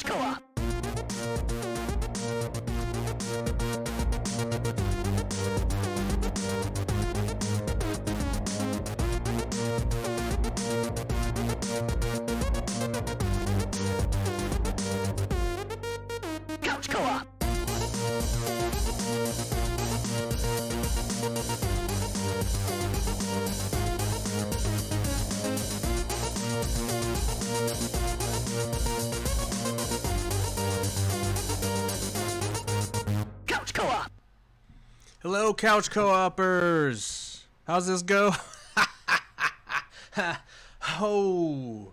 Couch Co-op. Couch Co-op. Couch Co-op. Hello, Couch Co-opers. How's this go? Ho.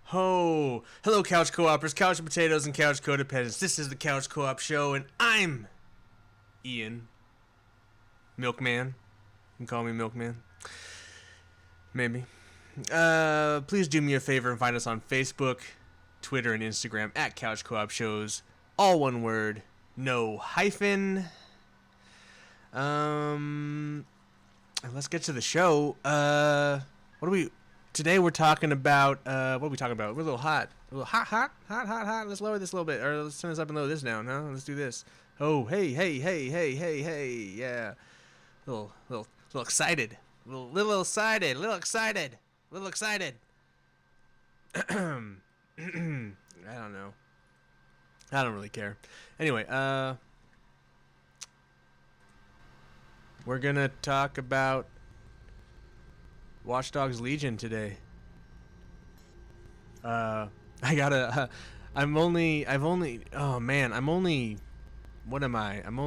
Ho. Hello, Couch Co-opers, Couch Potatoes, and Couch Codependents. This is the Couch Co-op Show, and I'm Ian. Milkman. You can call me Milkman. Maybe. Please do me a favor and find us on Facebook, Twitter, and Instagram at Couch Co-op Shows. All one word. No hyphen. Let's get to the show. Today we're talking about, what are we talking about? We're a little hot. A little hot. Let's lower this a little bit, or let's turn this up and lower this down, huh? Let's do this. Oh, hey, yeah. Little excited. Little excited. I don't know. I don't really care. Anyway, we're gonna talk about Watch Dogs Legion today. What am I? I'm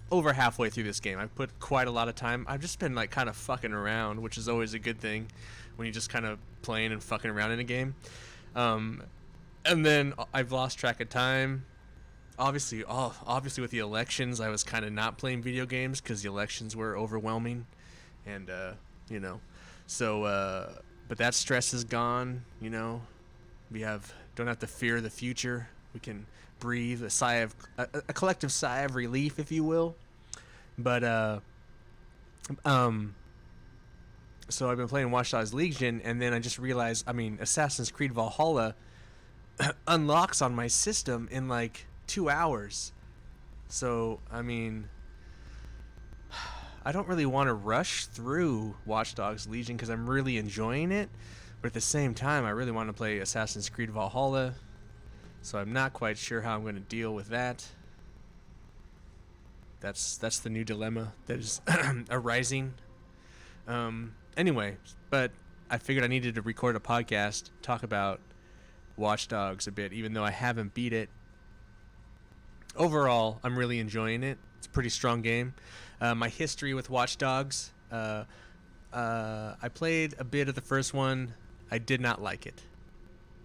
over halfway through this game. I've put quite a lot of time. I've just been kind of fucking around, which is always a good thing when you just kind of playing and fucking around in a game. And then I've lost track of time. Obviously with the elections, I was kind of not playing video games because the elections were overwhelming, and but that stress is gone. We don't have to fear the future. We can breathe a collective sigh of relief, if you will. But so I've been playing Watch Dogs Legion, and then I just realized, Assassin's Creed Valhalla unlocks on my system in 2 hours. So, I don't really want to rush through Watch Dogs Legion because I'm really enjoying it. But at the same time, I really want to play Assassin's Creed Valhalla. So I'm not quite sure how I'm going to deal with that. That's the new dilemma that is arising. Anyway, but I figured I needed to record a podcast, talk about Watch Dogs a bit, even though I haven't beat it. Overall, I'm really enjoying it. It's a pretty strong game. My history with Watch Dogs, I played a bit of the first one. I did not like it.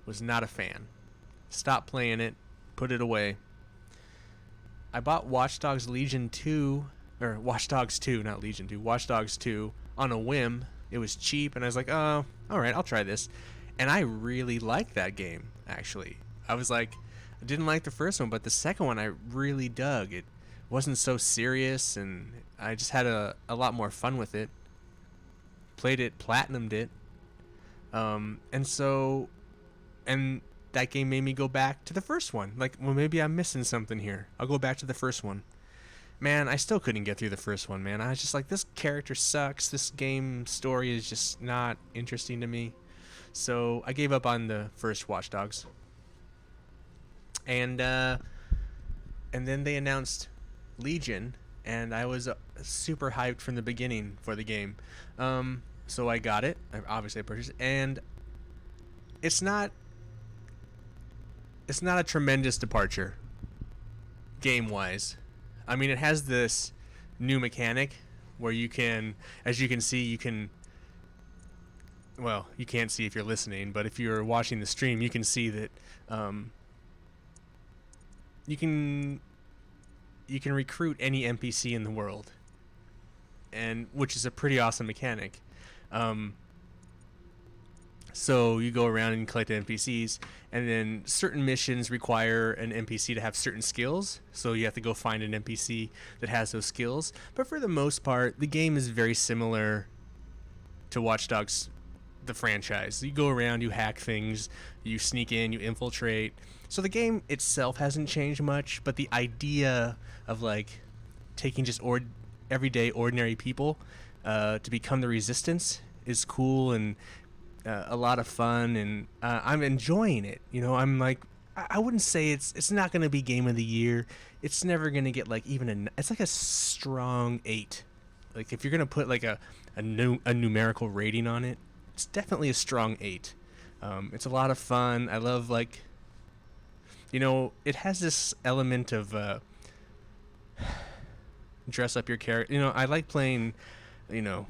Was not a fan. Stopped playing it. Put it away. I bought Watch Dogs Legion 2, or Watch Dogs 2, not Legion 2, Watch Dogs 2 on a whim. It was cheap, and I was like, oh, alright, I'll try this. And I really liked that game, actually. I didn't like the first one, but the second one I really dug. It wasn't so serious, and I just had a lot more fun with it. Played it, platinumed it. And that game made me go back to the first one. Maybe I'm missing something here. I'll go back to the first one. Man, I still couldn't get through the first one, man. I was just this character sucks. This game story is just not interesting to me. So I gave up on the first Watch Dogs. And then they announced Legion, and I was super hyped from the beginning for the game. So I got it. I purchased it, and it's not a tremendous departure game-wise. It has this new mechanic where you can, as you can see, you can't see if you're listening, but if you're watching the stream, you can see that you can recruit any NPC in the world, and which is a pretty awesome mechanic. So you go around and collect NPCs, and then certain missions require an NPC to have certain skills, so you have to go find an NPC that has those skills. But for the most part, the game is very similar to Watch Dogs the franchise. You go around, you hack things, you sneak in, you infiltrate. So the game itself hasn't changed much, but the idea of like taking just everyday ordinary people to become the resistance is cool and a lot of fun, and I'm enjoying it. You know, I'm like, I wouldn't say it's not going to be game of the year. It's never going to get like even it's like a strong 8. Like if you're going to put like a numerical rating on it, it's definitely a strong 8. It's a lot of fun. I love like, you know, it has this element of dress up your character. You know, I like playing, you know,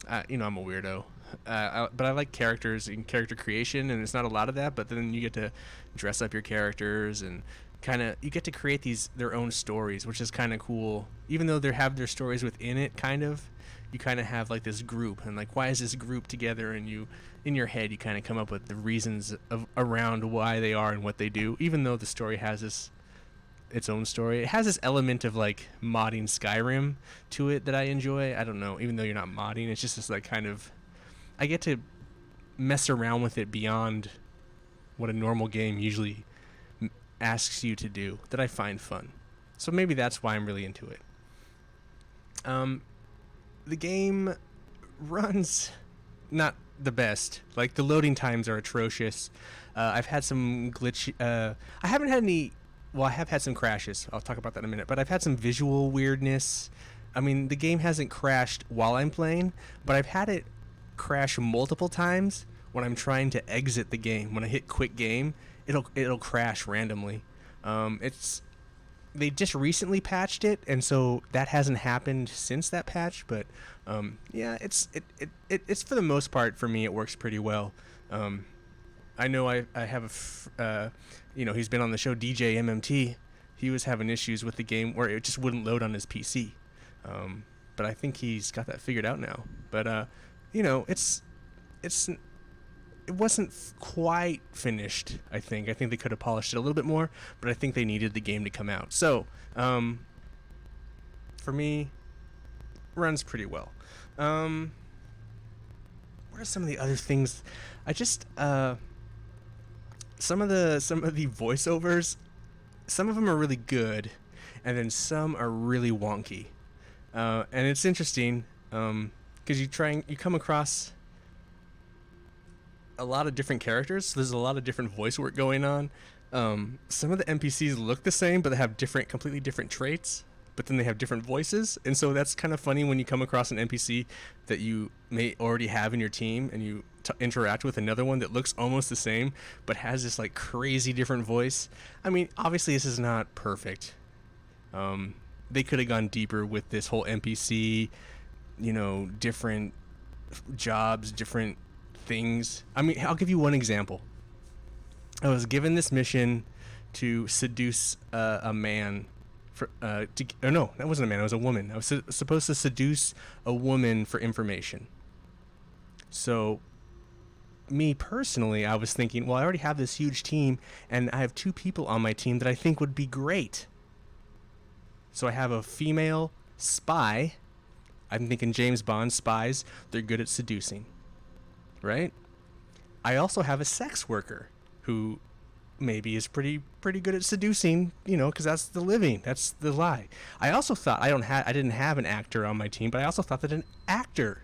I'm a weirdo. But I like characters and character creation, and it's not a lot of that, but then you get to dress up your characters and kind of you get to create their own stories, which is kind of cool. Even though they have their stories within it, you kind of have like this group, and like, why is this group together? And you, in your head, you kind of come up with the reasons around why they are and what they do, even though the story has its own story. It has this element of like modding Skyrim to it that I enjoy. I don't know, even though you're not modding, it's just this like kind of, I get to mess around with it beyond what a normal game usually asks you to do, that I find fun. So maybe that's why I'm really into it. The game runs not the best. Like, the loading times are atrocious. I've had some glitch. I haven't had any. Well, I have had some crashes. I'll talk about that in a minute. But I've had some visual weirdness. I mean, the game hasn't crashed while I'm playing, but I've had it crash multiple times when I'm trying to exit the game. When I hit quit game, it'll crash randomly. They just recently patched it, and so that hasn't happened since that patch. But yeah, it's for the most part, for me, it works pretty well. I know I have he's been on the show, DJ MMT. He was having issues with the game where it just wouldn't load on his PC. But I think he's got that figured out now. But it wasn't quite finished. I think they could have polished it a little bit more, but I think they needed the game to come out. So for me, runs pretty well. What are some of the other things? I just some of the voiceovers, some of them are really good, and then some are really wonky. And it's interesting because you come across a lot of different characters. So there's a lot of different voice work going on. Some of the NPCs look the same, but they have completely different traits, but then they have different voices. And so that's kind of funny when you come across an NPC that you may already have in your team, and you interact with another one that looks almost the same, but has this like crazy different voice. I mean, obviously this is not perfect. They could have gone deeper with this whole NPC, different jobs, different things. I mean, I'll give you one example. I was given this mission to seduce a man. No, that wasn't a man. It was a woman. I was supposed to seduce a woman for information. So, me personally, I was thinking, well, I already have this huge team, and I have 2 people on my team that I think would be great. So I have a female spy. I'm thinking James Bond spies. They're good at seducing. Right? I also have a sex worker who maybe is pretty good at seducing, because that's the living. That's the lie. I also thought I didn't have an actor on my team, but I also thought that an actor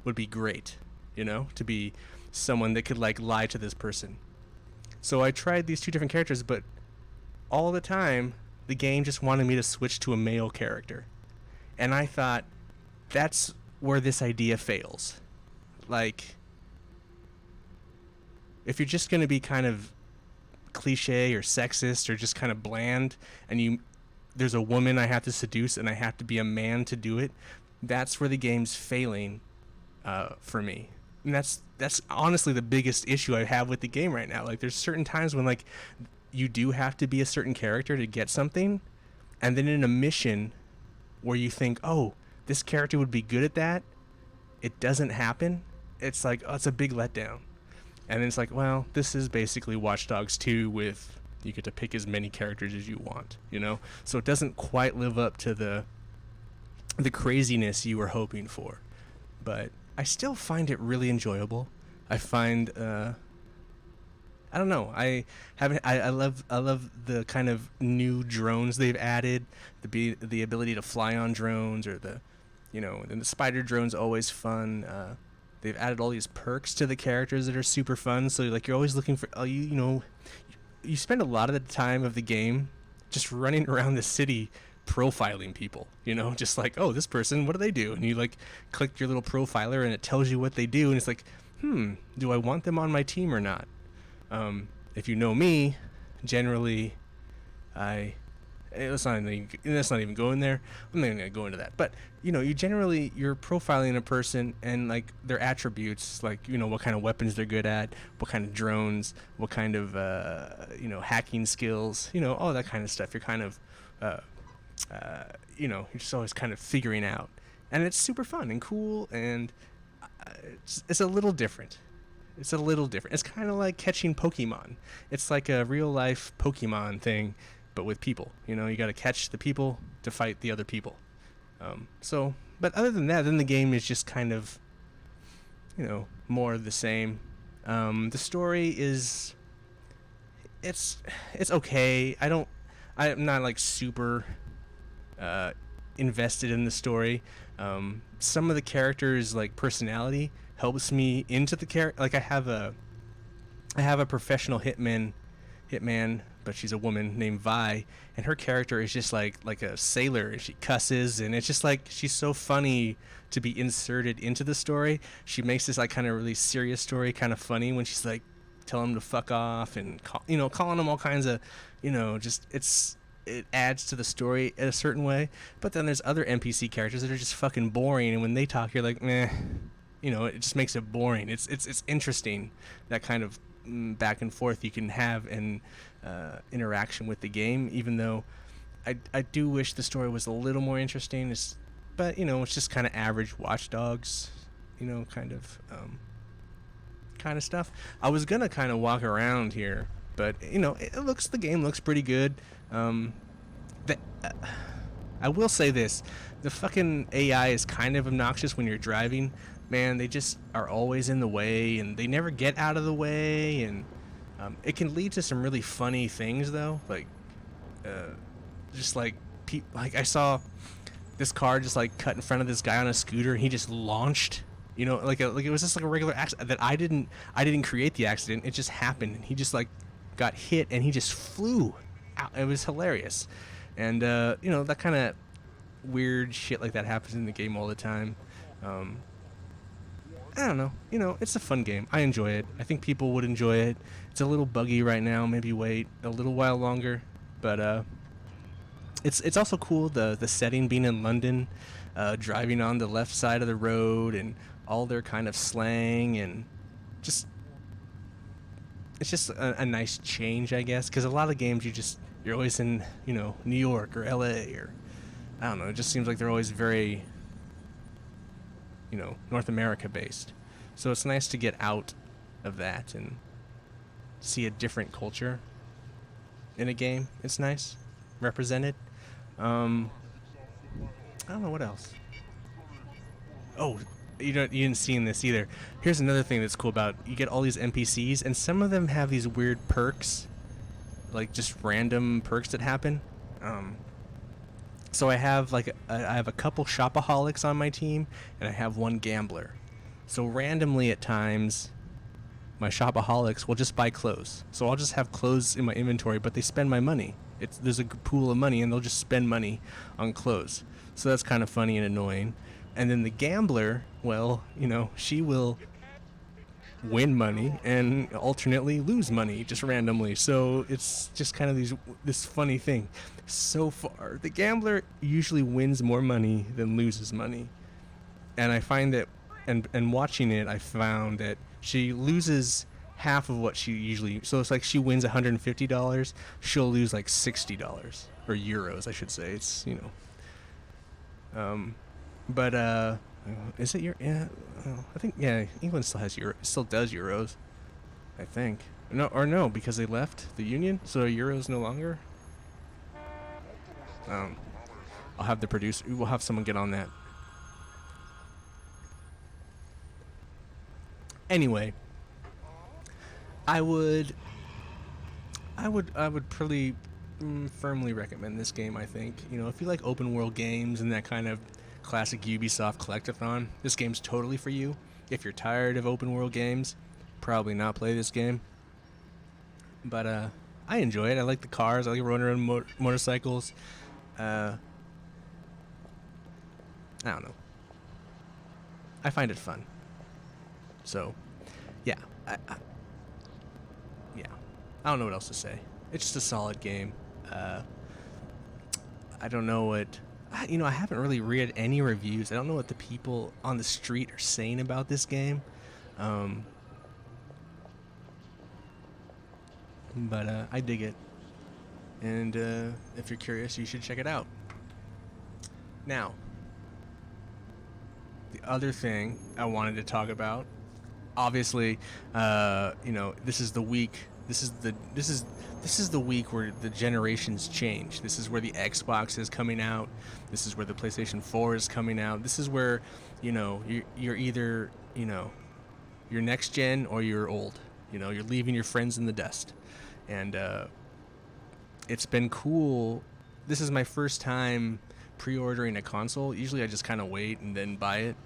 would be great, to be someone that could like lie to this person. So I tried these 2 different characters, but all the time the game just wanted me to switch to a male character. And I thought, that's where this idea fails. Like, if you're just going to be kind of cliche or sexist or just kind of bland, and there's a woman I have to seduce and I have to be a man to do it, that's where the game's failing for me. And that's honestly the biggest issue I have with the game right now. Like, there's certain times when like you do have to be a certain character to get something, and then in a mission where you think, oh, this character would be good at that, it doesn't happen. It's like, oh, it's a big letdown. And then it's like, well, this is basically Watch Dogs 2 with you get to pick as many characters as you want, So it doesn't quite live up to the craziness you were hoping for. But I still find it really enjoyable. I find I don't know. I love the kind of new drones they've added, the ability to fly on drones, or the, and the spider drone's always fun. They've added all these perks to the characters that are super fun. So like you're always looking for, you spend a lot of the time of the game just running around the city profiling people, just like, oh, this person, what do they do? And you like click your little profiler and it tells you what they do, and it's like, do I want them on my team or not? If you know me, generally, let's not even go in there. I'm not even gonna go into that. But you're profiling a person and like their attributes, like what kind of weapons they're good at, what kind of drones, what kind of hacking skills, all that kind of stuff. You're kind of you're just always kind of figuring out, and it's super fun and cool, and it's a little different. It's a little different. It's kind of like catching Pokemon. It's like a real life Pokemon thing, but with people. You got to catch the people to fight the other people. But other than that, then the game is just kind of, more of the same. The story is, it's okay. I'm not like super invested in the story. Some of the characters' like personality helps me into the character. Like I have a professional hitman, but she's a woman named Vi, and her character is just like a sailor, and she cusses, and it's just like she's so funny to be inserted into the story. She makes this like kind of really serious story kind of funny when she's like telling him to fuck off and calling him all kinds of, it adds to the story in a certain way. But then there's other NPC characters that are just fucking boring, and when they talk, you're like, meh. It just makes it boring. It's interesting, that kind of back and forth you can have in interaction with the game, even though I do wish the story was a little more interesting. But it's just kind of average Watch Dogs, kind of stuff. I was gonna kind of walk around here, but the game looks pretty good. I will say this: the fucking AI is kind of obnoxious when you're driving. Man, they just are always in the way, and they never get out of the way, and it can lead to some really funny things, though. Like, just like I saw this car just like cut in front of this guy on a scooter, and he just launched. Like it was just like a regular accident that I didn't create the accident. It just happened, and he just like got hit, and he just flew out. It was hilarious, and that kind of weird shit like that happens in the game all the time. I don't know. It's a fun game. I enjoy it. I think people would enjoy it. It's a little buggy right now. Maybe wait a little while longer. But it's also cool, the setting being in London, driving on the left side of the road, and all their kind of slang, and it's just a nice change, I guess. Because a lot of games you're always in New York or LA, or I don't know. It just seems like they're always very North America based. So it's nice to get out of that and see a different culture in a game. It's nice represented. I don't know what else. Oh, you didn't see in this either. Here's another thing that's cool about you get all these NPCs, and some of them have these weird perks, like just random perks that happen. So I have a couple shopaholics on my team, and I have one gambler. So randomly at times, my shopaholics will just buy clothes. So I'll just have clothes in my inventory, but they spend my money. There's a pool of money, and they'll just spend money on clothes. So that's kind of funny and annoying. And then the gambler, well, she will win money and alternately lose money just randomly. So it's just kind of this funny thing. So far, the gambler usually wins more money than loses money. And I find that, and watching it, I found that she loses half of what she usually. So it's like she wins $150, she'll lose like $60 or euros, I should say. It's but is it yeah? I think England still has still does euros. I think no, because they left the union, so euros no longer. I'll have the producer. We'll have someone get on that. Anyway, I would pretty firmly recommend this game. I think, you know, if you like open world games and that kind of classic Ubisoft collectathon, this game's totally for you. If you're tired of open world games, probably not play this game. But I enjoy it. I like the cars. I like running around motorcycles. I don't know. I find it fun. So, yeah. Yeah. I don't know what else to say. It's just a solid game. I don't know what... You know, I haven't really read any reviews. I don't know what the people on the street are saying about this game. But I dig it. And if you're curious, you should check it out. Now, the other thing I wanted to talk about, obviously, you know, this is the week. This is the week where the generations change. This is where the Xbox is coming out. This is where the PlayStation 4 is coming out. This is where, you know, you're either, you know, you're next gen or you're old. You know, you're leaving your friends in the dust. And it's been cool. This is my first time pre-ordering a console. Usually I just kind of wait and then buy it.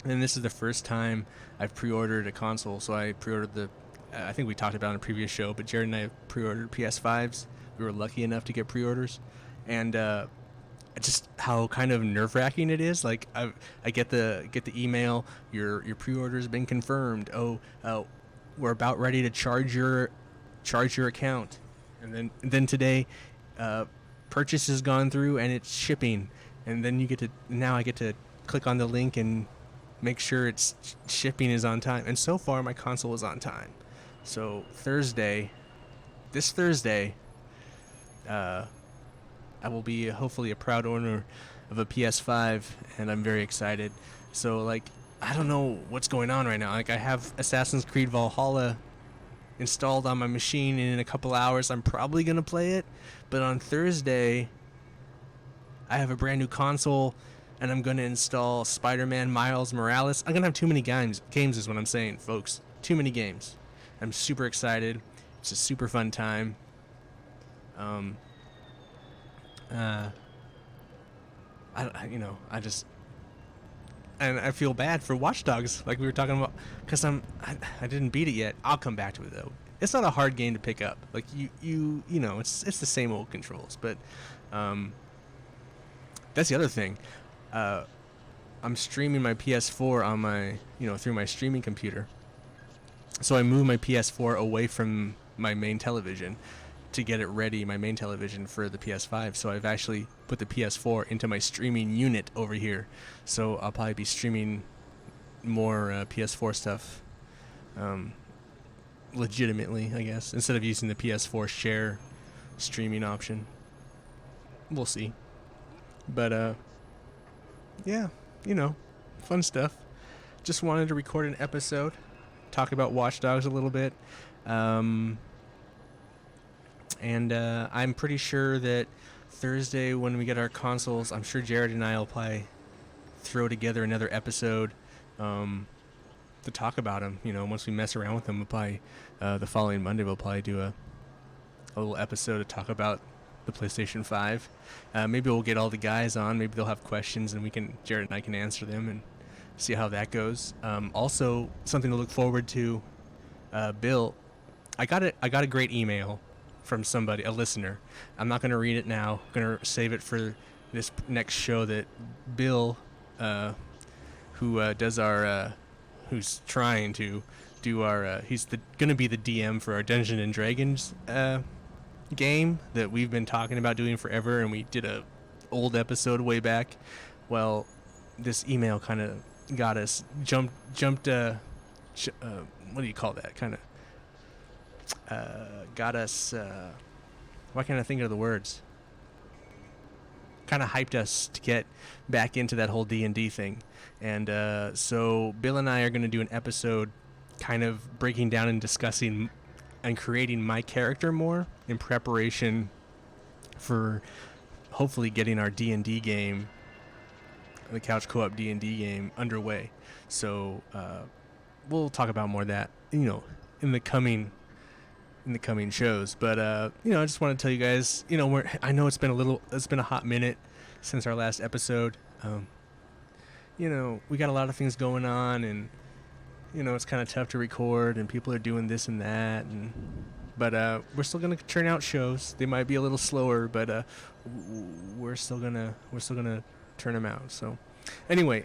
And this is the first time I've pre-ordered a console. So I pre-ordered the, I think we talked about it in a previous show, but Jared and I pre-ordered PS5s. We were lucky enough to get pre-orders. And just how kind of nerve-wracking it is. Like I get the email, your pre-order's been confirmed. We're about ready to charge your account. And then today, purchase has gone through and it's shipping. And then I get to click on the link and make sure its shipping is on time. And so far my console is on time. So this Thursday, I will be hopefully a proud owner of a PS5, and I'm very excited. So like, I don't know what's going on right now. Like, I have Assassin's Creed Valhalla installed on my machine, and in a couple hours I'm probably gonna play it. But on Thursday, I have a brand new console, and I'm gonna install Spider-Man Miles Morales. I'm gonna have too many games is what I'm saying, folks. Too many games. I'm super excited. It's a super fun time. I feel bad for Watch Dogs, like we were talking about, because I didn't beat it yet. I'll come back to it though. It's not a hard game to pick up. Like you know, it's the same old controls, but that's the other thing. I'm streaming my PS4 on my, through my streaming computer. So I moved my PS4 away from my main television to get it ready, my main television, for the PS5. So I've actually put the PS4 into my streaming unit over here. So I'll probably be streaming more PS4 stuff legitimately, I guess, instead of using the PS4 share streaming option. We'll see. But yeah, fun stuff. Just wanted to record an episode, talk about Watch Dogs a little bit. And I'm pretty sure that Thursday, when we get our consoles, I'm sure Jared and I will probably throw together another episode to talk about them. Once we mess around with them, we'll probably, the following Monday, we'll probably do a little episode to talk about the PlayStation 5. Maybe we'll get all the guys on. Maybe they'll have questions, and Jared and I can answer them and see how that goes. Also, something to look forward to. Bill, I got a great email from somebody, a listener. I'm not going to read it now. I'm going to save it for this next show. That Bill, who does our, who's trying to do our, he's going to be the DM for our Dungeons and Dragons game that we've been talking about doing forever, and we did a old episode way back. Well, this email kind of got us jumped. What do you call that? Kind of got us. Why can't I think of the words? Kind of hyped us to get back into that whole D&D thing, and so Bill and I are going to do an episode, kind of breaking down and discussing and creating my character more in preparation for hopefully getting our D&D game, the Couch Co-op D&D game, underway. So we'll talk about more of that, in the coming shows. But you know, I just want to tell you guys, you know, I know it's been a hot minute since our last episode. You know, we got a lot of things going on, and you know, it's kind of tough to record, and people are doing this and that, but we're still gonna churn out shows. They might be a little slower, but we're still gonna turn them out. So anyway,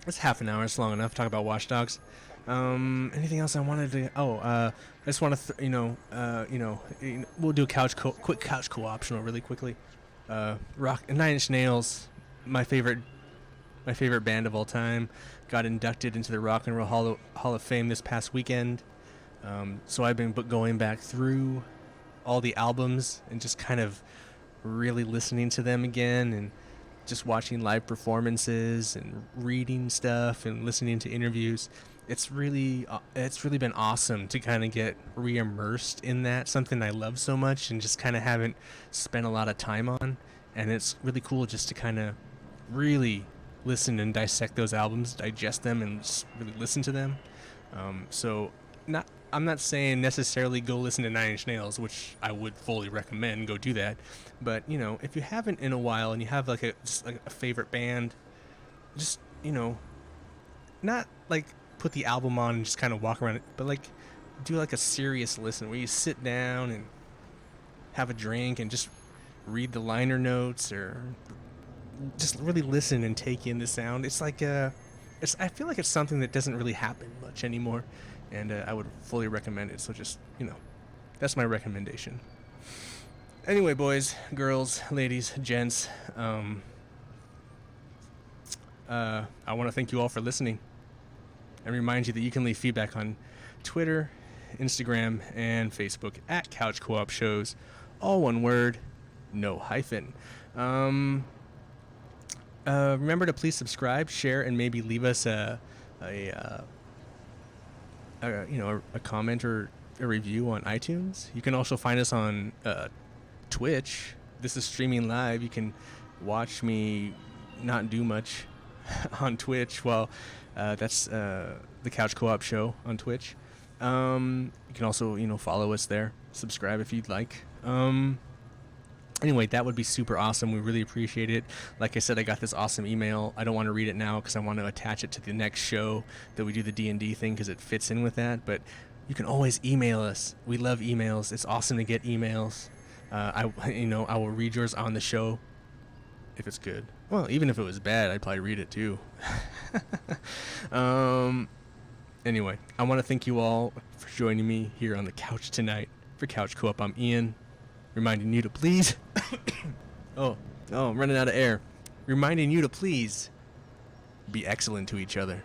it's half an hour. It's long enough to talk about Watch Dogs. Anything else I wanted to? I just want to, we'll do a quick couch co-optional really quickly. Nine Inch Nails, my favorite band of all time, got inducted into the Rock and Roll Hall of Fame this past weekend. So I've been going back through all the albums and just kind of really listening to them again, and just watching live performances and reading stuff and listening to interviews. It's really been awesome to kind of get re-immersed in that, something I love so much and just kind of haven't spent a lot of time on. And it's really cool just to kind of really listen and dissect those albums, digest them, and just really listen to them. I'm not saying necessarily go listen to Nine Inch Nails, which I would fully recommend. Go do that. But, you know, if you haven't in a while and you have like a favorite band, just, you know, not like put the album on and just kind of walk around it, but like do like a serious listen where you sit down and have a drink and just read the liner notes, or just really listen and take in the sound. It's like I feel like it's something that doesn't really happen much anymore, and I would fully recommend it. So just, you know, that's my recommendation. Anyway, boys, girls, ladies, gents, I want to thank you all for listening, and remind you that you can leave feedback on Twitter, Instagram, and Facebook at Couch Co-op Shows, all one word, no hyphen. Remember to please subscribe, share, and maybe leave us a comment or a review on iTunes. You can also find us on Twitch. This is streaming live. You can watch me not do much on Twitch. Well, that's the Couch Co-op Show on Twitch. You can also, you know, follow us there. Subscribe if you'd like. Anyway, that would be super awesome. We really appreciate it. Like I said, I got this awesome email. I don't want to read it now because I want to attach it to the next show that we do the D&D thing, because it fits in with that. But you can always email us. We love emails. It's awesome to get emails. I will read yours on the show if it's good. Well, even if it was bad, I'd probably read it too. Anyway, I want to thank you all for joining me here on the couch tonight. For Couch Co-op, I'm Ian, reminding you to please... I'm running out of air. Reminding you to please be excellent to each other.